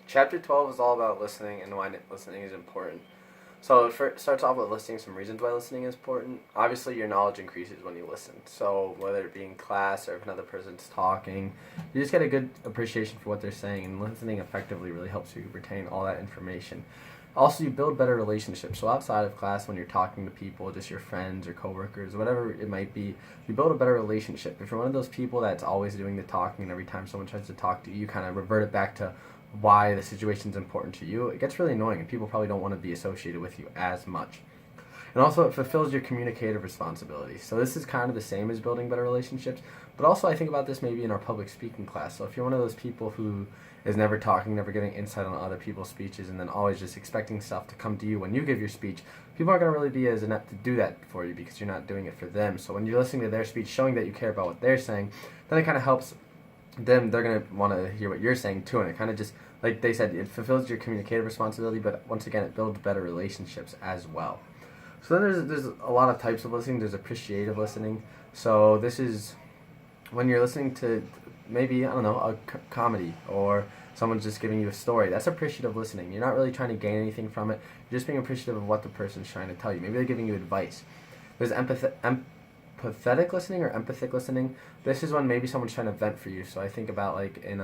Chapter 12 is all about listening and why listening is important. So it starts off with listing some reasons why listening is important. Obviously, your knowledge increases when you listen. So whether it be in class or if another person's talking, you just get a good appreciation for what they're saying, and listening effectively really helps you retain all that information. Also, you build better relationships. So outside of class, when you're talking to people, just your friends or coworkers, whatever it might be, you build a better relationship. If you're one of those people that's always doing the talking, and every time someone tries to talk to you, you kind of revert it back to why the situation's important to you, it gets really annoying, and people probably don't want to be associated with you as much. And also, it fulfills your communicative responsibilities. So this is kind of the same as building better relationships, but also I think about this maybe in our public speaking class. So if you're one of those people who is never talking, never getting insight on other people's speeches, and then always just expecting stuff to come to you when you give your speech, people aren't going to really be as inept to do that for you because you're not doing it for them. So when you're listening to their speech, showing that you care about what they're saying, then it kind of helps them. They're going to want to hear what you're saying too, and it kind of just, like they said, it fulfills your communicative responsibility, but once again, it builds better relationships as well. So then there's a lot of types of listening. There's appreciative listening. So this is when you're listening to maybe, I don't know, a comedy, or someone's just giving you a story. That's appreciative listening. You're not really trying to gain anything from it. You're just being appreciative of what the person's trying to tell you. Maybe they're giving you advice. There's empathetic listening or empathic listening. This is when maybe someone's trying to vent for you. So I think about like in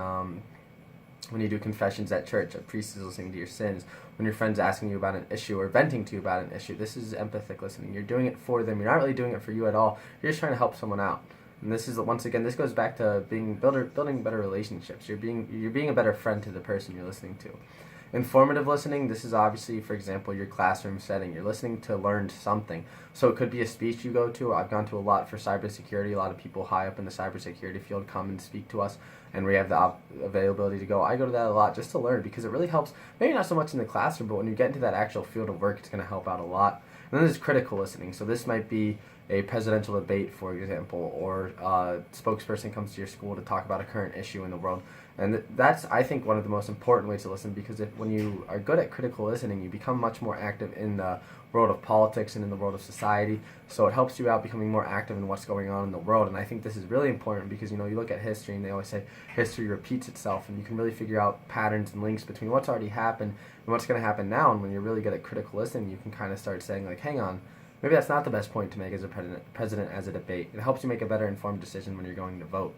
when you do confessions at church, a priest is listening to your sins. When your friend's asking you about an issue or venting to you about an issue, this is empathic listening. You're doing it for them. You're not really doing it for you at all. You're just trying to help someone out. And this is, once again, this goes back to building better relationships. You're being a better friend to the person you're listening to. Informative listening, this is obviously, for example, your classroom setting. You're listening to learn something. So it could be a speech you go to. I've gone to a lot for cybersecurity. A lot of people high up in the cybersecurity field come and speak to us, and we have the availability to go. I go to that a lot just to learn because it really helps, maybe not so much in the classroom, but when you get into that actual field of work, it's going to help out a lot. And then there's critical listening. So this might be a presidential debate, for example, or a spokesperson comes to your school to talk about a current issue in the world. And that's, I think, one of the most important ways to listen, because when you are good at critical listening, you become much more active in the world of politics and in the world of society. So it helps you out becoming more active in what's going on in the world. And I think this is really important because, you look at history and they always say history repeats itself, and you can really figure out patterns and links between what's already happened and what's going to happen now. And when you're really good at critical listening, you can kind of start saying, like, hang on, maybe that's not the best point to make as a president as a debate. It helps you make a better informed decision when you're going to vote.